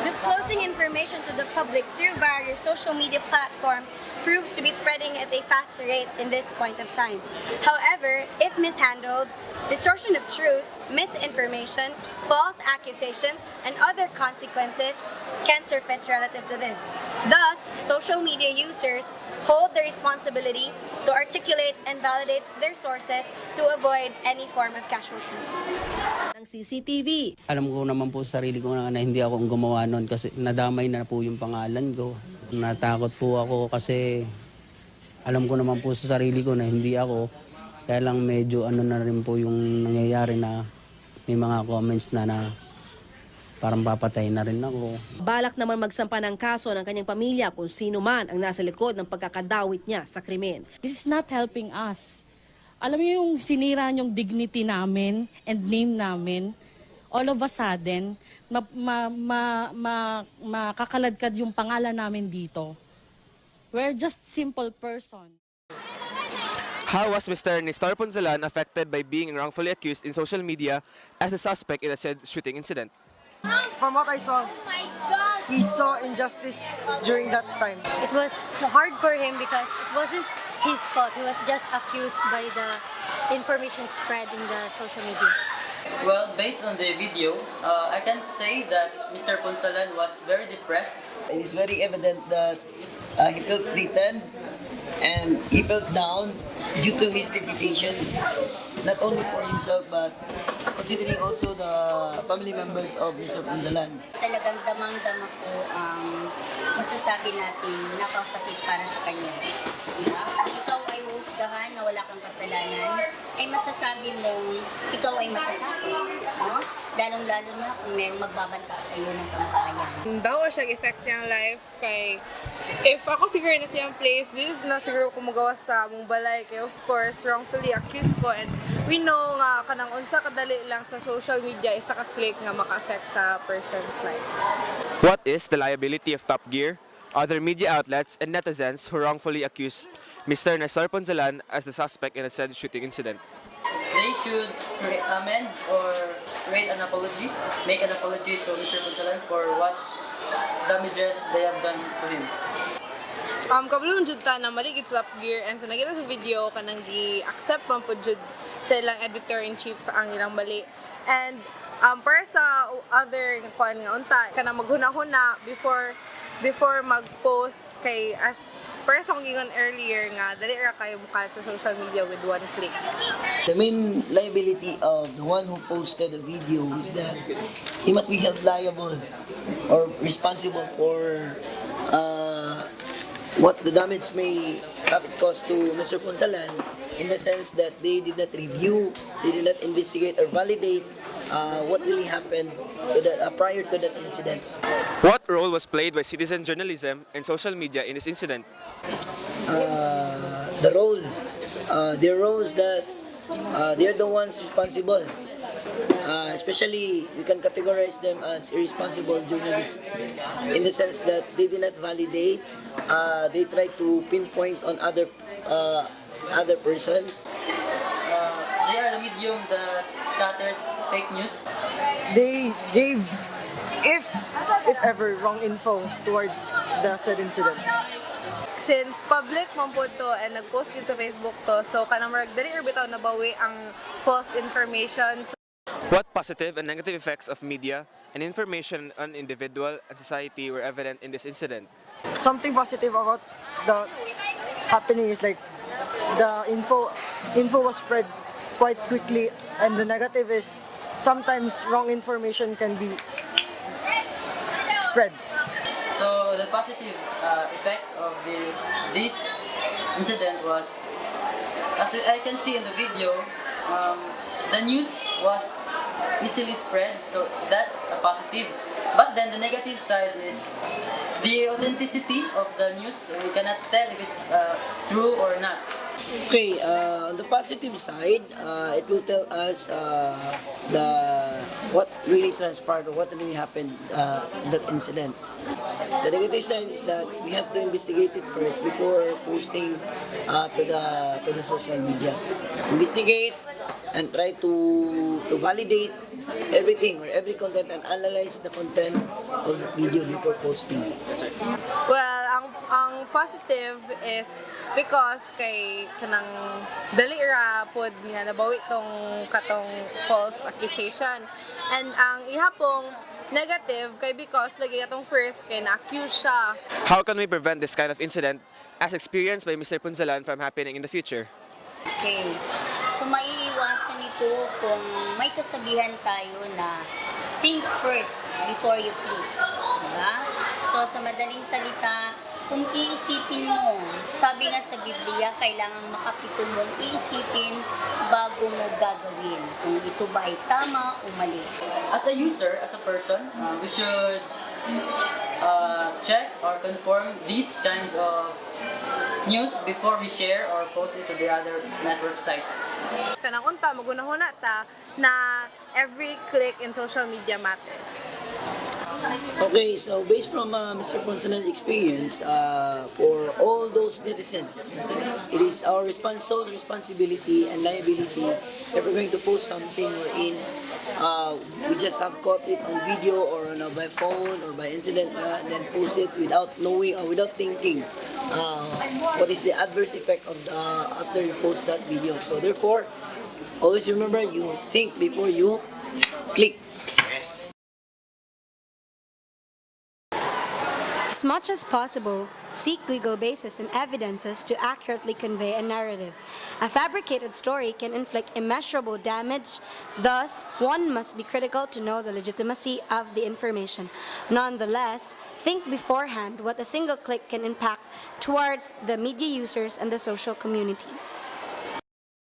Disclosing information to the public through various social media platforms proves to be spreading at a faster rate in this point of time. However, if mishandled, distortion of truth, misinformation, false accusations, and other consequences can surface relative to this. Thus, social media users hold the responsibility to articulate and validate their sources to avoid any form of casualty. Ng CCTV. Alam ko naman po sa sarili ko na hindi ako ang gumawa nun kasi nadamay na po yung pangalan ko. Natakot po ako kasi alam ko naman po sa sarili ko na hindi ako. Kaya lang medyo ano na rin po yung nangyayari na may mga comments na parang papatay na rin ako. Balak naman magsampa ng kaso ng kanyang pamilya kung sino man ang nasa likod ng pagkakadawit niya sa krimen. This is not helping us. Alam niyo yung sinira yung dignity namin and name namin, all of a sudden, makakaladkad yung pangalan namin dito. We're just simple person. How was Mr. Nestor Ponzalan affected by being wrongfully accused in social media as a suspect in a said shooting incident? From what I saw, he saw injustice during that time. It was hard for him because it wasn't his fault. He was just accused by the information spread in the social media. Well, based on the video, I can say that Mr. Ponzalan was very depressed. It is very evident that he felt threatened and he felt down due to his reputation, not only for himself but considering also the family members of Mr. Ponzalan. Talagang damang-dama ko ang masasabi natin napakasakit para sa kanya. Diba? Kung ikaw ay husgahan na wala kang kasalanan, ay masasabi mong ikaw ay matatakot. No? Lalong-lalo na kung may magbabanta sa iyo ng kamatayan. Daw siya effect siyang life kay if ako siguro na siyang place, this na siguro ko magawa sa mong balay kay of course wrongfully accused ko and we know nga kanang unsa kadali lang sa social media isa ka click nga maka-affect sa person's life. What is the liability of Top Gear, other media outlets, and netizens who wrongfully accused Mr. Nestor Ponzalan as the suspect in a said shooting incident? They should amend or create an apology, make an apology to Mr. Ponzalan for what damages they have done to him. Kabalo jud ta na maligid sa Top Gear and sa nakita sa video kanang gi-accept man pud jud sa ilang editor-in-chief ang ilang mali. And para sa other kuan nga unta kanang maghuna-huna before mag-post kay as para sa kong gingon earlier nga dali ra kayo mukat sa social media with one click. The main liability of the one who posted the video is that he must be held liable or responsible for what the damage may have caused to Mr. Ponzalan in the sense that they did not review, they did not investigate or validate what really happened to prior to that incident. What role was played by citizen journalism and social media in this incident? The role, their roles that they're the ones responsible. Especially, we can categorize them as irresponsible journalists in the sense that they did not validate, they try to pinpoint on other person. They are the medium that scattered fake news. They gave, if ever, wrong info towards the said incident. Since public man po to and nag-post yun sa Facebook to, so kanang marag dali or bitaw nabawi ang false information. What positive and negative effects of media and information on individual and society were evident in this incident? Something positive about the happening is like the info was spread quite quickly, and the negative is sometimes wrong information can be spread. So the positive effect of this incident was, as I can see in the video, the news was easily spread, so that's a positive. But then the negative side is the authenticity of the news. We cannot tell if it's true or not. Okay, on the positive side, it will tell us what really transpired or what really happened in that incident. The negative side is that we have to investigate it first before posting to the social media. So investigate and try to validate everything or every content and analyze the content of the video before posting. Well, ang positive is because kay kanang dali ra pod nga nabawi tong katong false accusation. And ang ihapong negative kay because lagi atong first kay na-accuse siya. How can we prevent this kind of incident as experienced by Mr. Punzalan from happening in the future? Okay. So, maiiwasan ito kung may kasabihan tayo na think first before you click. Diba? So, sa madaling salita, kung iisipin mo, sabi nga sa Biblia, kailangan makapito mong iisipin bago mo gagawin. Kung ito ba ay tama o mali. As a user, as a person, we should check or confirm these kinds of news before we share or post it to the other network sites. Kanang unta magunahuna ta na every click in social media matters. Okay, so based from Mr. Poncelan's experience, for all those netizens, it is our sole responsibility and liability if we're going to post something wherein we just have caught it on video or by phone or by incident and then post it without knowing or without thinking what is the adverse effect of after you post that video. So therefore, always remember, you think before you click. Yes. As much as possible, seek legal basis and evidences to accurately convey a narrative. A fabricated story can inflict immeasurable damage, thus, one must be critical to know the legitimacy of the information. Nonetheless, think beforehand what a single click can impact towards the media users and the social community.